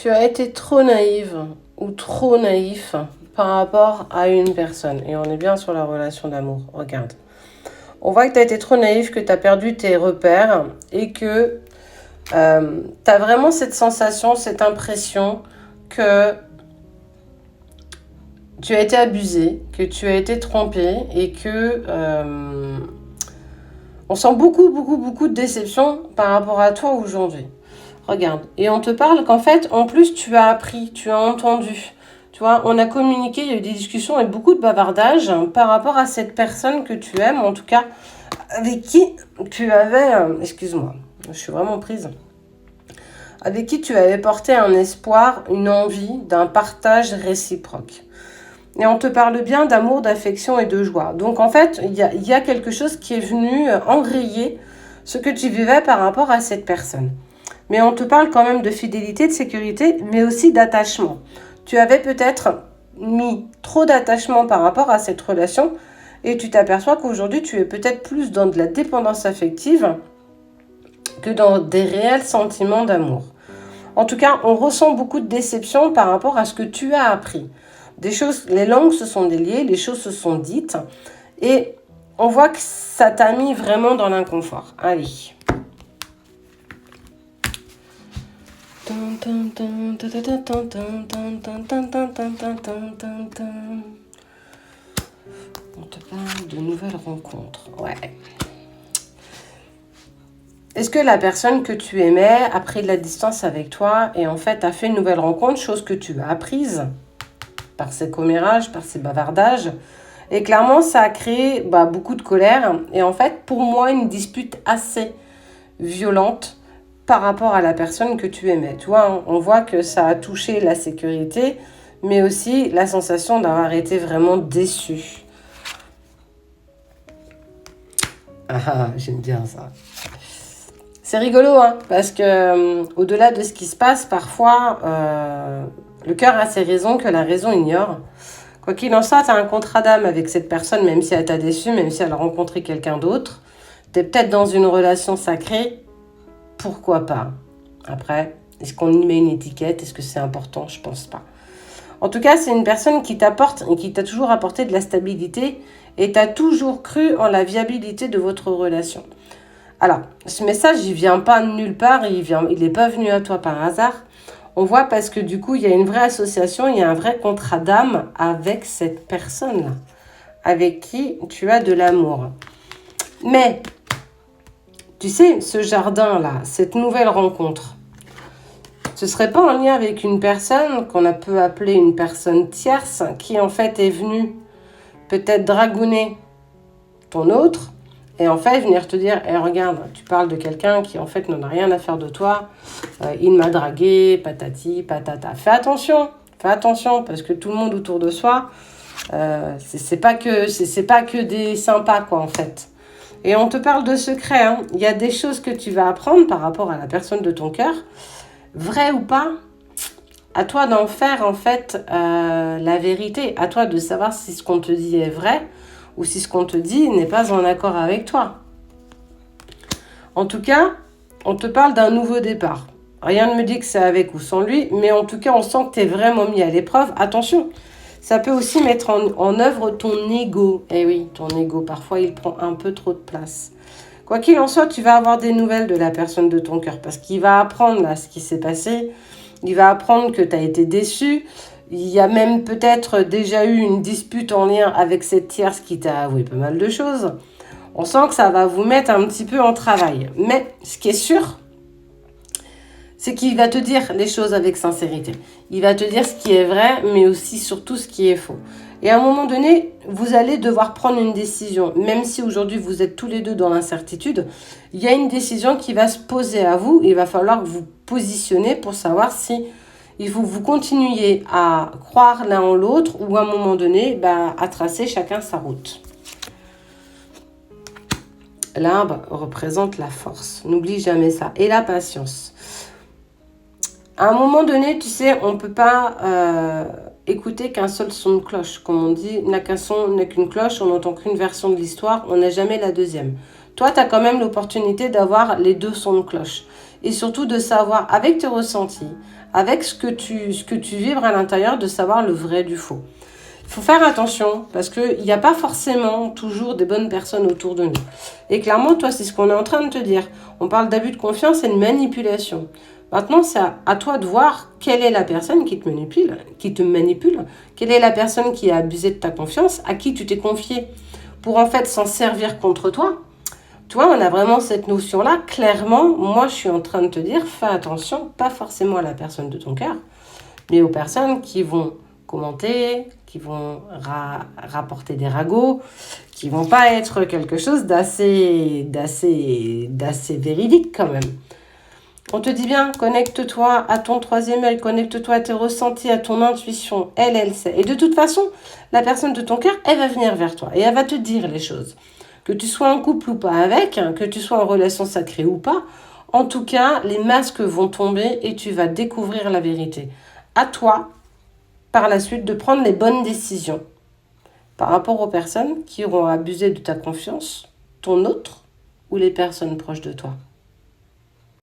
tu as été trop naïve ou trop naïf par rapport à une personne. Et on est bien sur la relation d'amour. Regarde. On voit que tu as été trop naïf, que tu as perdu tes repères et que tu as vraiment cette sensation, cette impression que tu as été abusé, que tu as été trompé et que on sent beaucoup de déception par rapport à toi aujourd'hui. Regarde, et on te parle qu'en fait, en plus, tu as appris, tu as entendu. Tu vois, on a communiqué, il y a eu des discussions et beaucoup de bavardages par rapport à cette personne que tu aimes, en tout cas, avec qui tu avais... excuse-moi, je suis vraiment prise. Avec qui tu avais porté un espoir, une envie d'un partage réciproque. Et on te parle bien d'amour, d'affection et de joie. Donc en fait, il y a quelque chose qui est venu enrayer ce que tu vivais par rapport à cette personne. Mais on te parle quand même de fidélité, de sécurité, mais aussi d'attachement. Tu avais peut-être mis trop d'attachement par rapport à cette relation et tu t'aperçois qu'aujourd'hui, tu es peut-être plus dans de la dépendance affective que dans des réels sentiments d'amour. En tout cas, on ressent beaucoup de déception par rapport à ce que tu as appris. Des choses, les langues se sont déliées, les choses se sont dites et on voit que ça t'a mis vraiment dans l'inconfort. Allez. On te parle de nouvelles rencontres. Ouais. Est-ce que la personne que tu aimais a pris de la distance avec toi et en fait a fait une nouvelle rencontre, chose que tu as apprise par ses commérages, par ses bavardages. Et clairement, ça a créé beaucoup de colère. Et en fait, pour moi, une dispute assez violente par rapport à la personne que tu aimais. Tu vois, on voit que ça a touché la sécurité, mais aussi la sensation d'avoir été vraiment déçu. Ah, j'aime bien ça. C'est rigolo, hein, parce que au-delà de ce qui se passe, parfois, le cœur a ses raisons que la raison ignore. Quoi qu'il en soit, tu as un contrat d'âme avec cette personne, même si elle t'a déçu, même si elle a rencontré quelqu'un d'autre. Tu es peut-être dans une relation sacrée. Pourquoi pas? Après, est-ce qu'on y met une étiquette? Est-ce que c'est important? Je pense pas. En tout cas, c'est une personne qui t'apporte et qui t'a toujours apporté de la stabilité et t'as toujours cru en la viabilité de votre relation. Alors, ce message, il vient pas de nulle part, il n'est pas venu à toi par hasard. On voit parce que du coup, il y a une vraie association, il y a un vrai contrat d'âme avec cette personne-là, avec qui tu as de l'amour. Mais, tu sais, ce jardin-là, cette nouvelle rencontre, ce serait pas en lien avec une personne qu'on a peut appeler une personne tierce qui en fait est venue peut-être dragouner ton autre et en fait venir te dire regarde, tu parles de quelqu'un qui en fait n'en a rien à faire de toi, il m'a dragué, patati, patata. Fais attention parce que tout le monde autour de soi, c'est pas que des sympas quoi en fait. Et on te parle de secrets, hein. Il y a des choses que tu vas apprendre par rapport à la personne de ton cœur, vrai ou pas, à toi d'en faire en fait la vérité, à toi de savoir si ce qu'on te dit est vrai ou si ce qu'on te dit n'est pas en accord avec toi. En tout cas, on te parle d'un nouveau départ. Rien ne me dit que c'est avec ou sans lui, mais en tout cas, on sent que tu es vraiment mis à l'épreuve. Attention, ça peut aussi mettre en œuvre ton ego. Eh oui, ton ego, parfois, il prend un peu trop de place. Quoi qu'il en soit, tu vas avoir des nouvelles de la personne de ton cœur parce qu'il va apprendre là ce qui s'est passé. Il va apprendre que tu as été déçu. Il y a même peut-être déjà eu une dispute en lien avec cette tierce qui t'a avoué pas mal de choses. On sent que ça va vous mettre un petit peu en travail. Mais ce qui est sûr, c'est qu'il va te dire les choses avec sincérité. Il va te dire ce qui est vrai, mais aussi surtout ce qui est faux. Et à un moment donné, vous allez devoir prendre une décision. Même si aujourd'hui vous êtes tous les deux dans l'incertitude, il y a une décision qui va se poser à vous. Il va falloir vous positionner pour savoir si il faut que vous continuiez à croire l'un en l'autre ou à un moment donné, à tracer chacun sa route. L'arbre représente la force. N'oublie jamais ça. Et la patience. À un moment donné, tu sais, on ne peut pas écouter qu'un seul son de cloche. Comme on dit, n'a qu'un son, n'a qu'une cloche, on n'entend qu'une version de l'histoire, on n'a jamais la deuxième. Toi, tu as quand même l'opportunité d'avoir les deux sons de cloche. et surtout de savoir avec tes ressentis, avec ce que tu vibres à l'intérieur, de savoir le vrai du faux. Il faut faire attention parce qu'il n'y a pas forcément toujours des bonnes personnes autour de nous. Et clairement, toi, c'est ce qu'on est en train de te dire. On parle d'abus de confiance et de manipulation. Maintenant, c'est à toi de voir quelle est la personne qui te manipule, quelle est la personne qui a abusé de ta confiance, à qui tu t'es confié pour en fait s'en servir contre toi. Tu vois, on a vraiment cette notion-là. Clairement, moi, je suis en train de te dire, fais attention, pas forcément à la personne de ton cœur, mais aux personnes qui vont commenter, qui vont rapporter des ragots, qui vont pas être quelque chose d'assez véridique quand même. On te dit bien, connecte-toi à ton troisième œil, connecte-toi à tes ressentis, à ton intuition. Elle sait. Et de toute façon, la personne de ton cœur, elle va venir vers toi et elle va te dire les choses. Que tu sois en couple ou pas avec, que tu sois en relation sacrée ou pas, en tout cas, les masques vont tomber et tu vas découvrir la vérité. À toi, par la suite, de prendre les bonnes décisions par rapport aux personnes qui auront abusé de ta confiance, ton autre ou les personnes proches de toi.